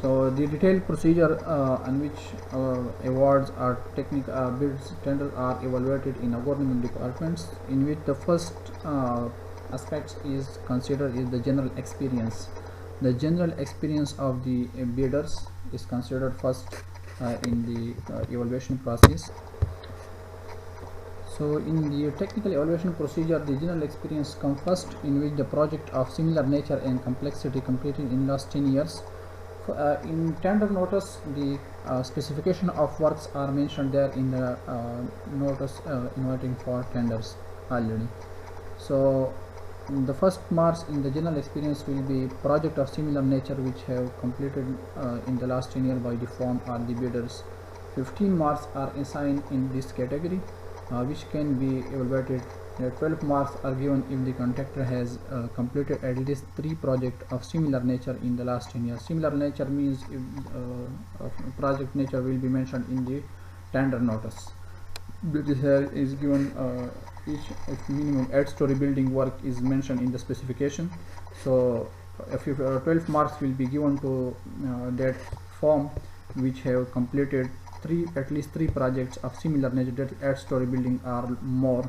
So the detailed procedure on which awards or technical bids tenders are evaluated in government departments, in which the first aspect is considered is the general experience. The general experience of the bidders is considered first in the evaluation process. So in the technical evaluation procedure, the general experience comes first, in which the project of similar nature and complexity completed in last 10 years. In tender notice, the specification of works are mentioned there in the notice inviting for tenders already. So the first marks in the general experience will be project of similar nature which have completed in the last 10 years by the firm or the bidders. 15 marks are assigned in this category, which can be evaluated. 12 marks are given if the contractor has completed at least 3 projects of similar nature in the last 10 years. Similar nature means if project nature will be mentioned in the tender notice. This here is given each minimum 8-story building work is mentioned in the specification. So if 12 marks will be given to that firm which have completed at least 3 projects of similar nature, that 8-story building or more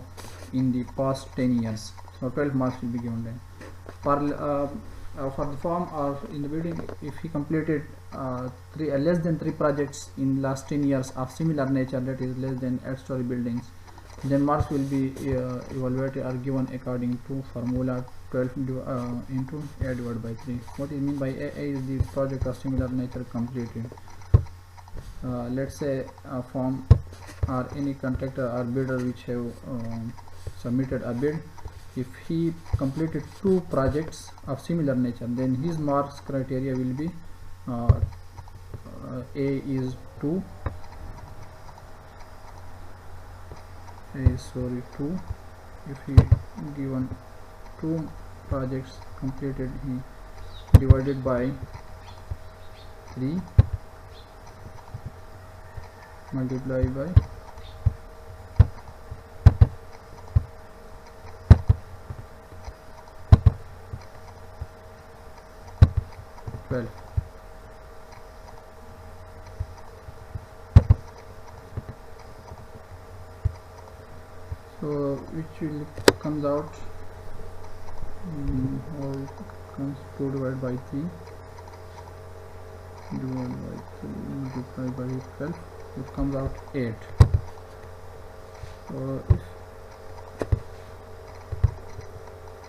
in the past 10 years. So 12 marks will be given then. For the firm or in the building, if he completed less than 3 projects in last 10 years of similar nature, that is less than 8-story buildings, then marks will be evaluated or given according to formula 12 into A divided by 3. What is mean by A is the project of similar nature completed. Let's say a firm or any contractor or bidder which have submitted a bid. If he completed 2 projects of similar nature, then his marks criteria will be A is 2, two. If he given 2 projects completed, he divided by 3 multiply by 12. So which will comes out or comes 2 divided by 3 divided by 3 multiply by 12, it comes out 8. So if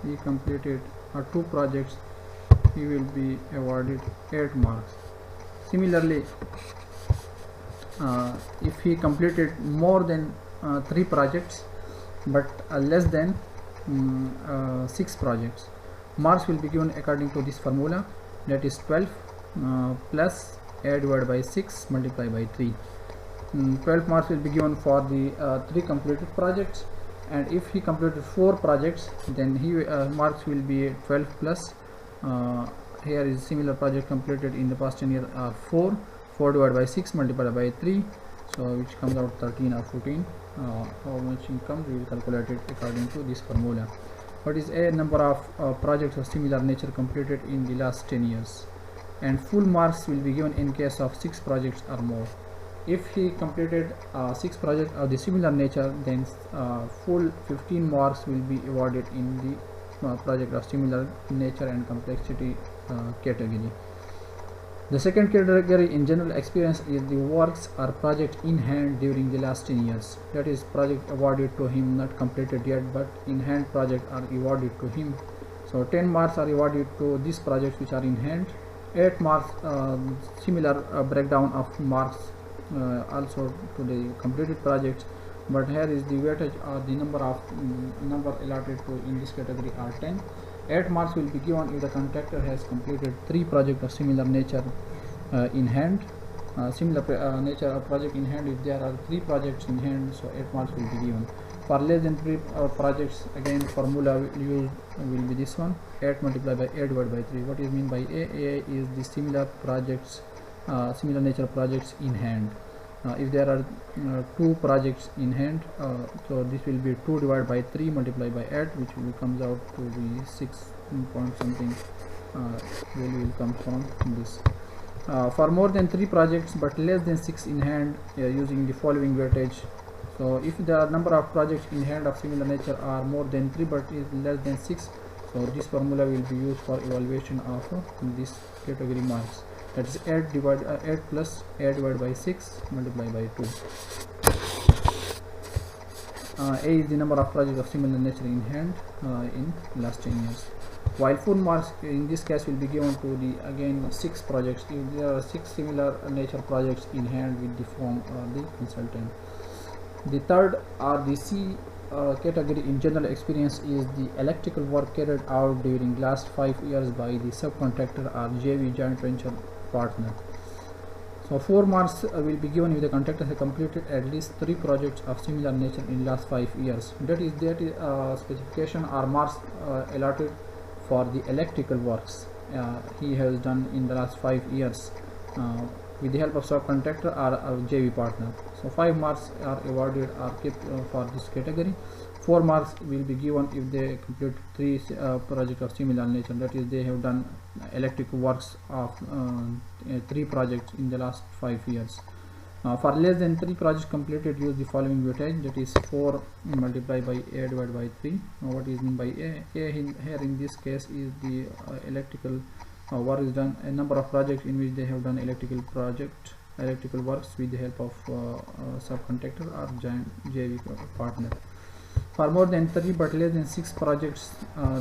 he completed 2 projects, he will be awarded 8 marks. Similarly, if he completed more than 3 projects but less than 6 projects, marks will be given according to this formula, that is 12 plus A divided by 6 multiplied by 3. 12 marks will be given for the 3 completed projects, and if he completed 4 projects, then he marks will be 12 plus here is similar project completed in the past 10 years 4 divided by 6 multiplied by 3, so which comes out 13 or 14. How much income we will calculate it according to this formula. What is a number of projects of similar nature completed in the last 10 years, and full marks will be given in case of 6 projects or more. If he completed 6 projects of the similar nature, then full 15 marks will be awarded in the project of similar nature and complexity category. The second category in general experience is the works or project in hand during the last 10 years. That is project awarded to him, not completed yet, but in hand project are awarded to him. So 10 marks are awarded to these projects which are in hand. 8 marks similar breakdown of marks also to the completed projects, but here is the weightage or the number allotted to in this category are 10. 8 marks will be given if the contractor has completed 3 projects of similar nature in hand. Similar nature of project in hand, if there are 3 projects in hand, so 8 marks will be given. For less than 3 projects, again formula used will be this one, 8 multiplied by 8 divided by 3. What is mean by A is the similar projects, similar nature projects in hand. If there are 2 projects in hand, so this will be 2 divided by 3 multiplied by 8, which will comes out to be 6 point something value will come from this. For more than 3 projects but less than 6 in hand, using the following weightage. So if the number of projects in hand of similar nature are more than 3 but is less than 6, so this formula will be used for evaluation of this category marks. That is 8 plus 8 divided by 6 multiplied by 2. A is the number of projects of similar nature in hand in last 10 years. While full marks in this case will be given to the again 6 projects if there are 6 similar nature projects in hand with the firm or the consultant. The third or the C category in general experience is the electrical work carried out during last 5 years by the subcontractor or JV joint venture partner. So 4 marks will be given if the contractor has completed at least 3 projects of similar nature in last 5 years. That is specification or marks allotted for the electrical works he has done in the last 5 years with the help of subcontractor or a JV partner. So 5 marks are awarded or kept for this category. 4 marks will be given if they complete 3 projects of similar nature, that is they have done electrical works of 3 projects in the last 5 years. For less than 3 projects completed, use the following weightage, that is 4 multiplied by A divided by 3. What is meant by A? A here in this case is the electrical work is done, a number of projects in which they have done electrical works with the help of subcontractor or JV partner. For more than 3 but less than 6 projects,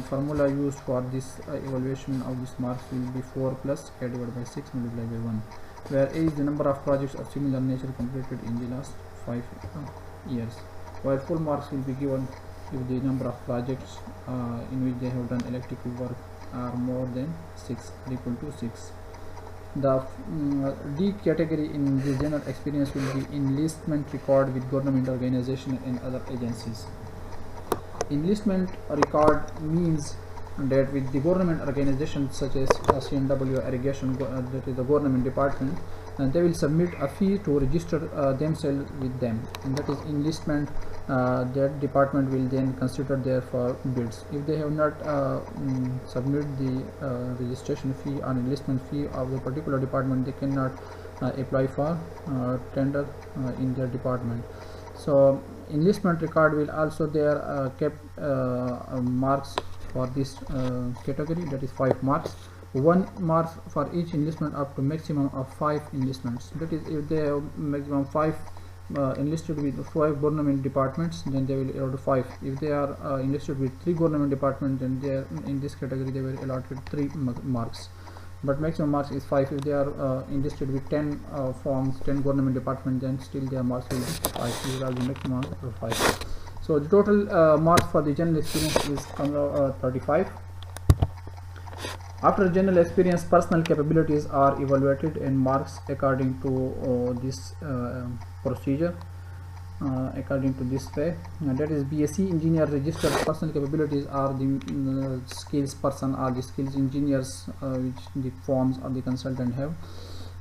formula used for this evaluation of this marks will be 4 plus A divided by 6 multiplied by 1, where A is the number of projects of similar nature completed in the last 5 years, while full marks will be given if the number of projects in which they have done electrical work are more than 6 or equal to 6. The D category in this general experience will be enlistment record with government organization and other agencies. Enlistment record means that with the government organizations such as CNW irrigation, that is the government department, and they will submit a fee to register themselves with them, and that is enlistment. That department will then consider there for bids. If they have not submit the registration fee or enlistment fee of the particular department, they cannot apply for tender in their department. So enlistment record will also there kept marks for this category, that is 5 marks. 1 mark for each enlistment up to maximum of 5 enlistments. That is, if they have maximum 5 enlisted with 5 government departments, then they will allot 5. If they are enlisted with 3 government departments, then they are in this category they were allotted 3 marks. But maximum marks is 5. If they are enlisted with 10 forms, 10 government departments, then still their marks will be 5. These are the maximum marks of 5. So the total marks for the general experience is 35. After general experience, personal capabilities are evaluated and marks according to this procedure, according to this way. That is, BSc engineer registered personal capabilities are the skills person or the skills engineers which the firms or the consultant have.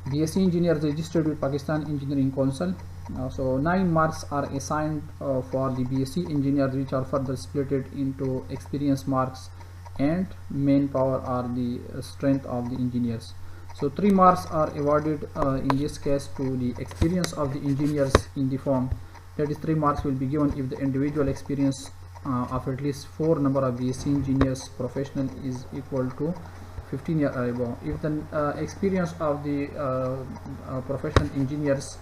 BSc engineers registered with Pakistan Engineering Council. So 9 marks are assigned for the BSc engineers, which are further split into experience marks and manpower or the strength of the engineers. So 3 marks are awarded in this case to the experience of the engineers in the firm. That is, 3 marks will be given if the individual experience of at least 4 number of BSc engineers professional is equal to 15 years or above. If the experience of the professional engineers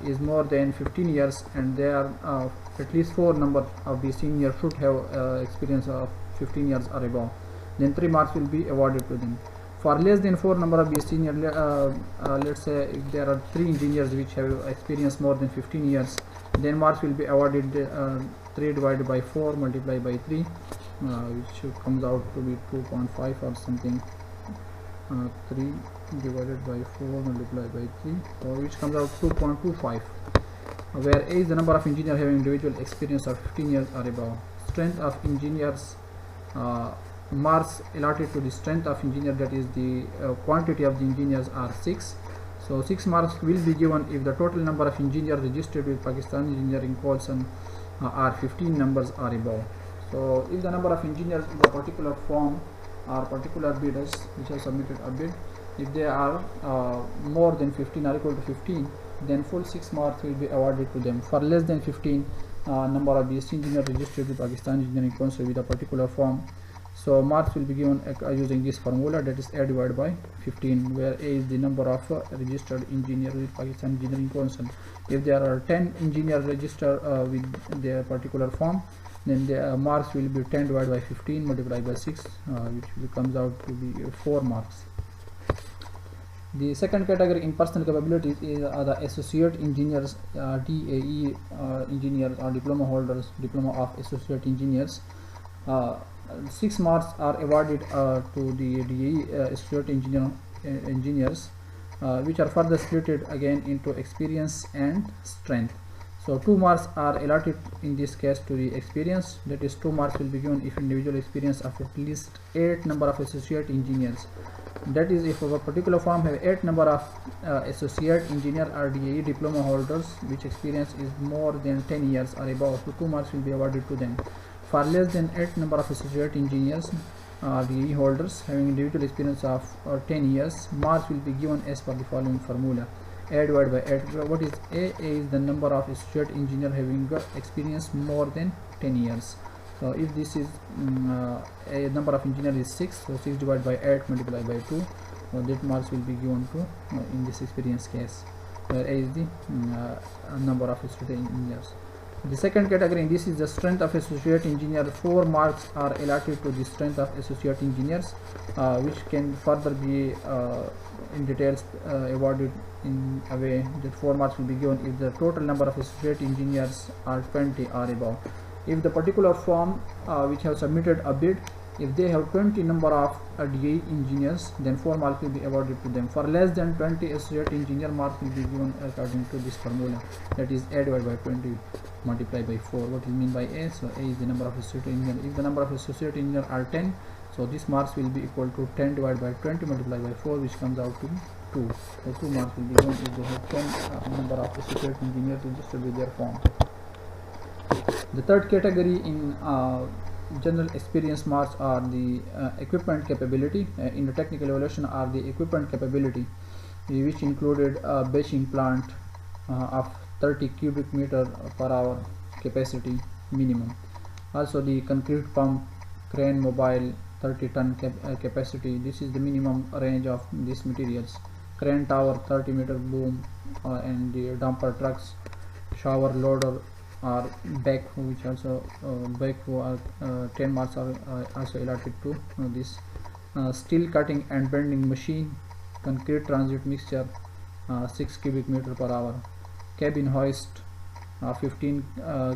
is more than 15 years and there are at least 4 number of the seniors should have experience of 15 years or above, then 3 marks will be awarded to them. For less than 4 number of the senior, let's say if there are 3 engineers which have experience more than 15 years, then marks will be awarded 3 divided by 4 multiplied by 3, which comes out to be 2.5 or something. 3 divided by 4 multiplied by 3, which comes out 2.25, where A is the number of engineers having individual experience of 15 years or above. Strength of engineers, marks allotted to the strength of engineer, that is the quantity of the engineers, are 6. So 6 marks will be given if the total number of engineers registered with Pakistan Engineering Council are 15 numbers or above. So if the number of engineers in the particular firm or particular bidders which have submitted a bid If they are more than 15 or equal to 15, then full 6 marks will be awarded to them. For less than 15, number of BSc engineer registered with Pakistan Engineering Council with a particular form, so marks will be given using this formula, that is A divided by 15, where A is the number of registered engineers with Pakistan Engineering Council. If there are 10 engineers registered with their particular form, then the marks will be 10 divided by 15 multiplied by 6, which comes out to be 4 marks. The second category in personal capabilities is the associate engineers, DAE engineers or diploma holders, diploma of associate engineers. 6 marks are awarded to the DAE associate engineers, which are further split again into experience and strength. So 2 marks are allotted in this case to the experience, that is 2 marks will be given if individual experience of at least 8 number of associate engineers. That is, if a particular firm have 8 number of associate engineer or DAE diploma holders which experience is more than 10 years or above, so 2 marks will be awarded to them. For less than 8 number of associate engineers DAE holders having individual experience of 10 years, marks will be given as per the following formula: A divided by 8. What is A? A is the number of associate engineer having experience more than 10 years. So if this is a number of engineer is 6, so 6 divided by 8 multiplied by 2, so that marks will be given to in this experience case, where A is the number of associate engineers. The second category, and this is the strength of associate engineer. 4 marks are allotted to the strength of associate engineers, which can further be in details awarded in a way that 4 marks will be given if the total number of associate engineers are 20 or above. If the particular firm which have submitted a bid, if they have 20 number of DAE engineers, then 4 marks will be awarded to them. For less than 20 associate engineer, marks will be given according to this formula, that is A divided by 20 multiplied by 4. What is mean by A? So A is the number of associate engineer. If the number of associate engineer are 10, so this marks will be equal to 10 divided by 20 multiplied by 4, which comes out to 2. So 2 marks will be given if they have 10 number of associate engineers registered with their form. The third category in general experience marks are the equipment capability. In the technical evaluation are the equipment capability, which included a batching plant of 30 cubic meter per hour capacity minimum. Also the concrete pump, crane mobile 30 ton capacity, this is the minimum range of these materials. Crane tower 30 meter boom, and the dumper trucks, shower loader or backhoe, which also backhoe are 10 marks are also allotted to this. Steel cutting and bending machine, concrete transit mixture 6 cubic meter per hour, cabin hoist 15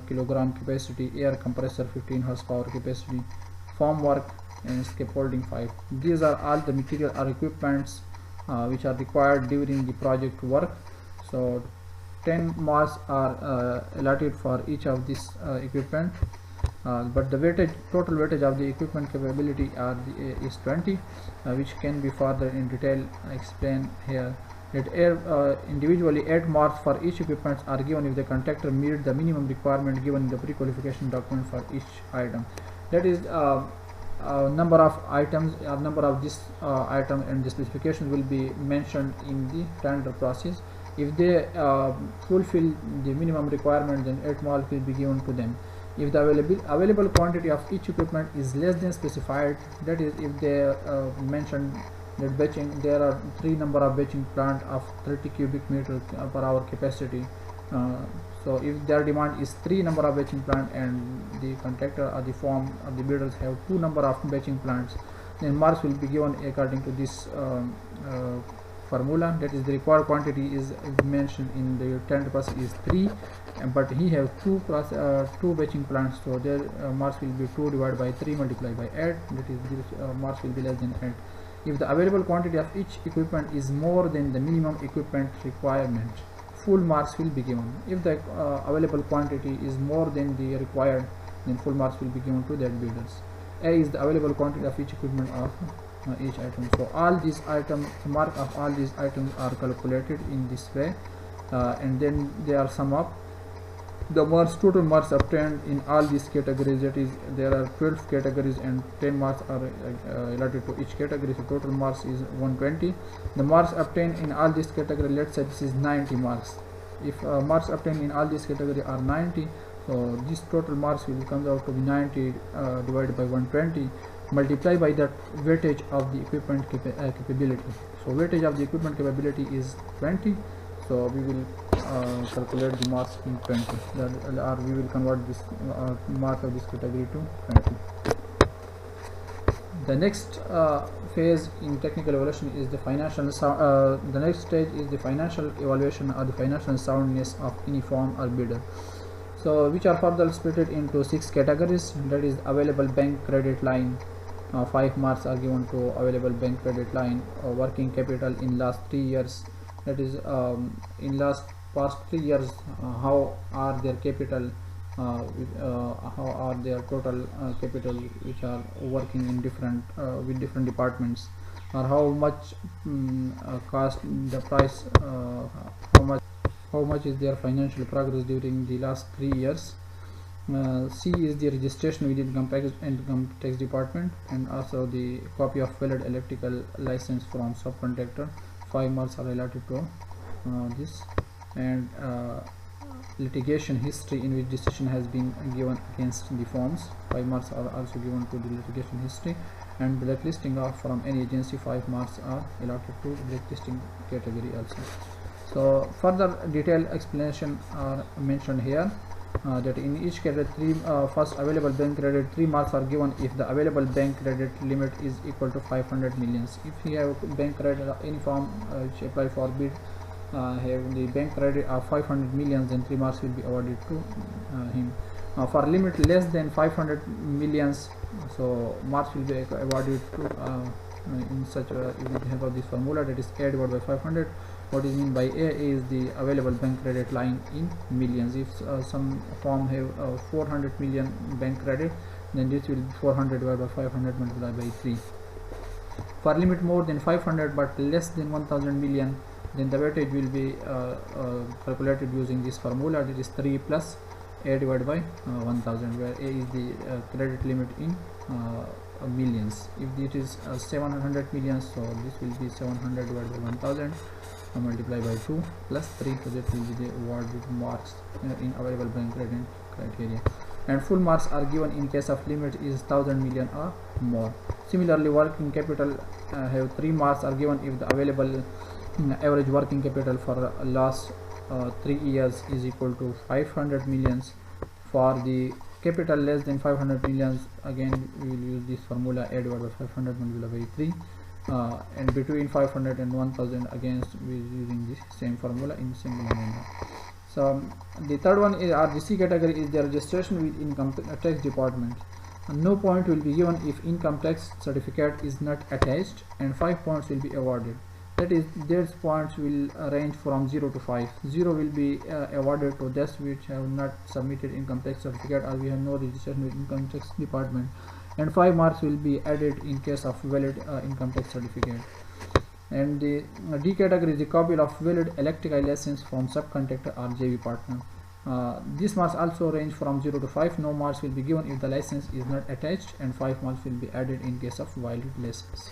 kilogram capacity, air compressor 15 horsepower capacity, form work and scaffolding 5. These are all the material or equipments which are required during the project work. So 10 marks are allotted for each of this equipment, but the weightage, total weightage of the equipment capability is 20, which can be further in detail explained here. That individually 8 marks for each equipment are given if the contractor meets the minimum requirement given in the pre-qualification document for each item. That is number of items or number of this item, and the specification will be mentioned in the tender process. If they fulfill the minimum requirement, then 8 marks will be given to them. If the available quantity of each equipment is less than specified, that is, if they mentioned that batching, there are 3 number of batching plant of 30 cubic meter per hour capacity. So if their demand is 3 number of batching plant and the contractor or the firm or the builders have 2 number of batching plants, then marks will be given according to this formula. That is, the required quantity is mentioned in the tender process is 3, but he have 2 batching plants, so their marks will be 2 divided by 3 multiplied by 8. That is, this marks will be less than 8. If the available quantity of each equipment is more than the minimum equipment requirement, full marks will be given. If the available quantity is more than the required, then full marks will be given to that builders. A is the available quantity of each equipment of each item. So all these items, mark of all these items are calculated in this way, and then they are sum up. The marks, total marks obtained in all these categories, that is there are 12 categories and 10 marks are allotted to each category, so total marks is 120. The marks obtained in all these categories, let's say this is 90 marks. If marks obtained in all these categories are 90, so this total marks will come out to be 90 divided by 120 multiplied by the weightage of the equipment capability. So weightage of the equipment capability is 20, so we will calculate the marks in 20, or we will convert this mark of this category to 20. The next phase in technical evaluation is the financial the next stage is the financial evaluation or the financial soundness of any firm or bidder, so which are further split into 6 categories. That is available bank credit line, 5 marks are given to available bank credit line. Working capital in last 3 years, that is in past 3 years, how are their capital, how are their total capital which are working in different with different departments, or how much cost the price, how much is their financial progress during the last 3 years. C is the registration with income tax department, and also the copy of valid electrical license from subcontractor. 5 marks are allotted to this. And litigation history in which decision has been given against the firms, 5 marks are also given to the litigation history. And blacklisting from any agency, 5 marks are allotted to blacklisting category also. So further detailed explanation are mentioned here, that in each category, first available bank credit, 3 marks are given if the available bank credit limit is equal to 500 millions. If you have bank credit, any firm which apply for bid have the bank credit of 500 millions, then 3 marks will be awarded to him. For limit less than 500 millions, so marks will be awarded to in such a, if we have this formula, that is A divided by 500. What is mean by A is the available bank credit line in millions. If some firm have 400 million bank credit, then this will be 400 divided by 500 multiplied by 3. For limit more than 500 but less than 1000 million, then the weightage will be calculated using this formula, that is 3 plus A divided by 1000, where A is the credit limit in millions. If it is 700 millions, so this will be 700 divided by 1000 multiplied by 2 plus 3, so that will be the awarded marks in available bank credit criteria. And full marks are given in case of limit is 1000 million or more. Similarly, working capital have 3 marks are given if the available average working capital for last 3 years is equal to 500 millions. For the capital less than 500 millions, again we will use this formula, A divided by 500 multiplied by 3. And between 500 and 1000, again we are using this same formula in single number. So the third one is, or the C category, is the registration with income tax department. No point will be given if income tax certificate is not attached, and 5 points will be awarded. That is, these points will range from 0 to 5. 0 will be awarded to those which have not submitted income tax certificate, or we have no registration with income tax department, and 5 marks will be added in case of valid income tax certificate. And the D category is the copy of valid electrical license from subcontractor or JV partner. These marks also range from 0 to 5. No marks will be given if the license is not attached, and 5 marks will be added in case of valid license.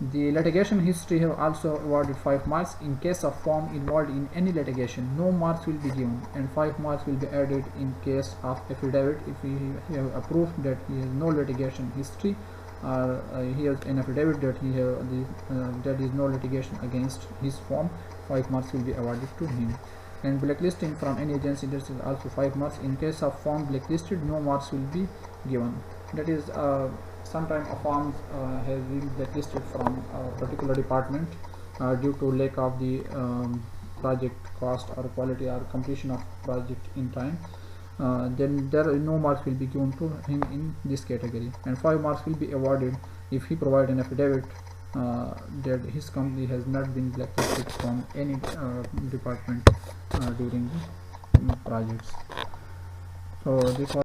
The litigation history have also awarded 5 marks in case of firm involved in any litigation. No marks will be given, and 5 marks will be added in case of affidavit if he have a proof that he has no litigation history, or he has an affidavit that he have that is no litigation against his firm. 5 marks will be awarded to him. And blacklisting from any agency, this is also 5 marks. In case of firm blacklisted, no marks will be given. That is, sometimes a firm has been blacklisted from a particular department due to lack of the project cost or quality or completion of project in time. Then there no marks will be given to him in this category, and 5 marks will be awarded if he provide an affidavit that his company has not been blacklisted from any department during the projects. So this was